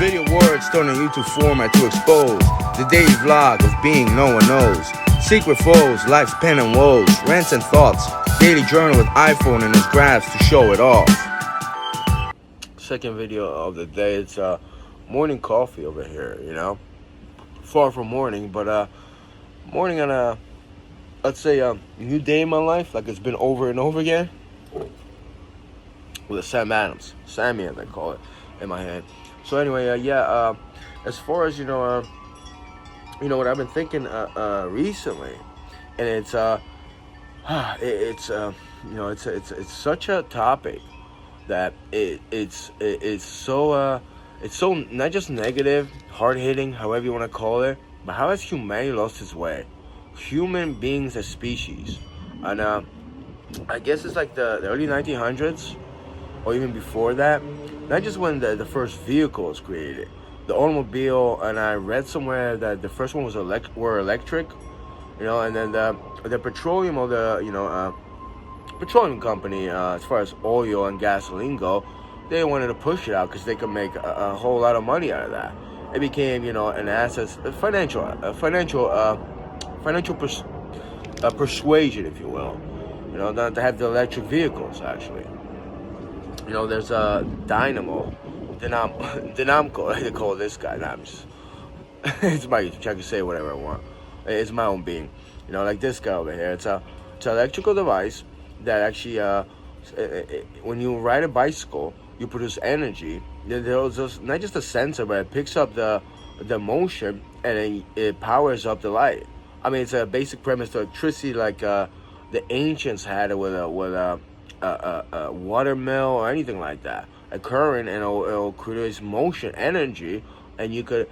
Video words thrown in YouTube format to expose the daily vlog of being no one knows. Secret foes, life's pain and woes, rants and thoughts. Daily journal with iPhone and his graphs to show it off. Second video of the day. It's morning coffee over here. Far from morning, but morning on a, let's say, a new day in my life, like it's been over and over again. With a Sam Adams, Sammy as I call it, in my head. So anyway, as far as what I've been thinking recently, and it's such a topic that it's so not just negative, hard hitting, however you want to call it, but how has humanity lost its way? Human beings as species, and I guess it's like the early 1900s. Or even before that, not just when the first vehicle was created, the automobile, and I read somewhere that the first one was electric, and then the petroleum or the petroleum company, as far as oil and gasoline go, they wanted to push it out because they could make a whole lot of money out of that. It became an asset, a financial persuasion, if you will, not to have the electric vehicles actually. There's a Dynamo, Dynamco, they call this guy. Nah, it's my YouTube. I can say whatever I want. It's my own being. Like this guy over here. It's an electrical device that actually, when you ride a bicycle, you produce energy. There's just, not just a sensor, but it picks up the motion and it powers up the light. I mean, it's a basic premise to electricity, like the ancients had it with a watermill or anything like that. A current, and it'll create motion, energy, and you could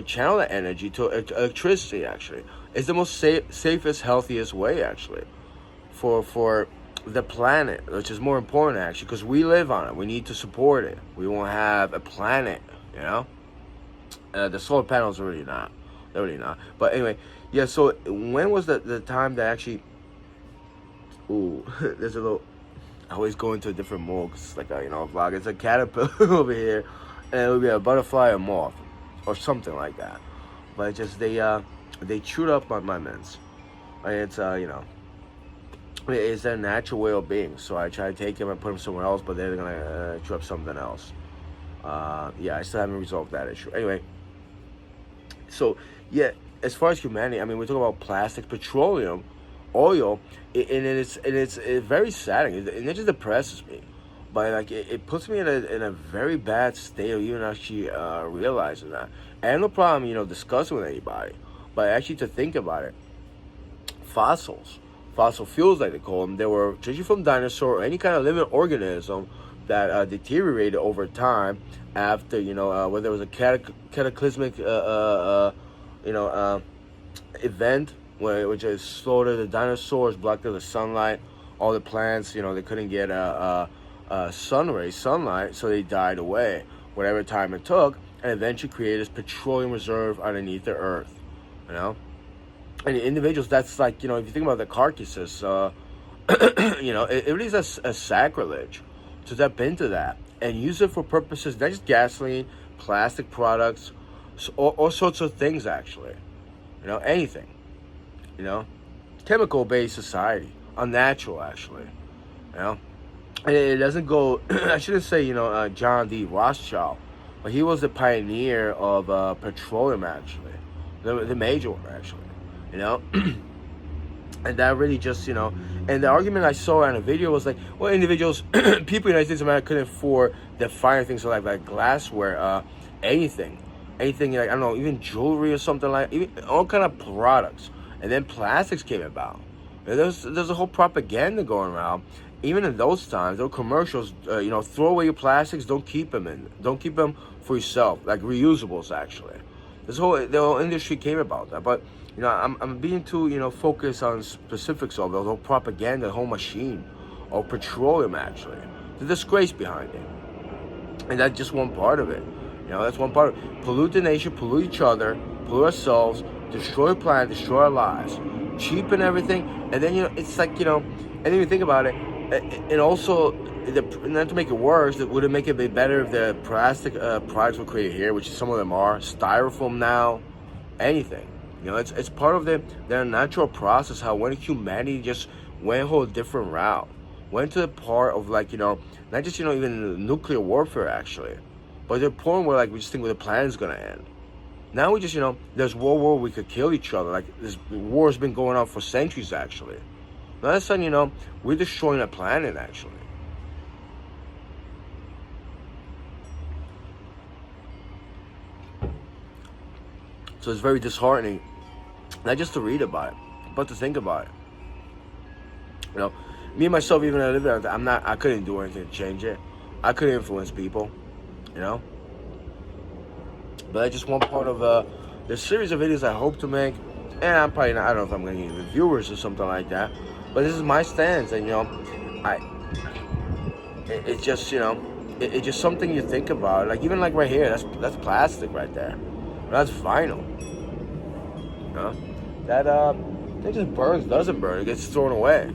channel that energy to electricity. Actually, it's the most safest, healthiest way actually for the planet, which is more important actually because we live on it. We need to support it. We won't have a planet, the solar panels are really not. They're really not. But anyway, yeah. So when was the time that actually? Ooh, there's a little. I always go into a different mode because it's like a vlog. It's a caterpillar over here, and it would be a butterfly or moth or something like that. But it's just they chewed up my mints. And it's it's their natural way of being. So I try to take them and put them somewhere else, but they're gonna chew up something else. I still haven't resolved that issue. Anyway, so yeah, as far as humanity, I mean, we're talking about plastic, petroleum, oil, and it's very saddening, and it just depresses me. But like it puts me in a very bad state of even actually realizing that. I have no problem discussing with anybody, but actually to think about it, fossil fuels like they call them, they were traditionally from dinosaur or any kind of living organism that deteriorated over time after whether it was a cataclysmic event, which is slaughtered the dinosaurs, blocked out the sunlight, all the plants, they couldn't get sunlight, so they died away, whatever time it took, and eventually created this petroleum reserve underneath the earth, And the individuals, that's like, if you think about the carcasses, it really is a sacrilege to step into that and use it for purposes, not just gasoline, plastic products, all sorts of things actually, anything. Chemical-based society, unnatural actually, and it doesn't go. I shouldn't say John D. Rothschild, but he was the pioneer of petroleum actually, the major one actually, and that really just and the argument I saw in a video was like, well, individuals, people in the United States of America couldn't afford the finer things like glassware, anything like, I don't know, even jewelry or something like, even all kind of products. And then plastics came about. There's a whole propaganda going around. Even in those times, there were commercials. Throw away your plastics. Don't keep them for yourself. Like reusables, actually. The whole industry came about that. But I'm being too focused on specifics of the whole propaganda, the whole machine of petroleum. Actually, the disgrace behind it, and that's just one part of it. That's one part of it. Pollute the nation, pollute each other, pollute ourselves. Destroy the planet, destroy our lives, cheapen everything, and then it's like and then you think about it, And also, not to make it worse, would it make it be better if the plastic products were created here, which some of them are, styrofoam now, anything. You know, it's part of their natural process. How when humanity just went a whole different route, went to the part of like not just even nuclear warfare actually, but the point where like we just think where the planet's gonna end. Now we just there's war we could kill each other. Like this war has been going on for centuries actually. Now all of a sudden we're destroying the planet actually. So it's very disheartening, not just to read about it, but to think about it. You know, me and myself, even I live there, I couldn't do anything to change it. I couldn't influence people, you know. But that's just one part of the series of videos I hope to make. And I'm probably not, I don't know if I'm going to get viewers or something like that. But this is my stance, and it's just it's just something you think about. Like even like right here, that's plastic right there. That's vinyl. You know, that it just burns, doesn't burn. It gets thrown away.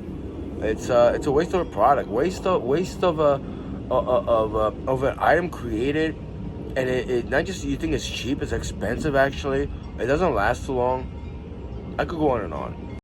It's a waste of a product, waste of an item created, and it not just you think it's cheap, it's expensive actually. It doesn't last too long. I could go on and on.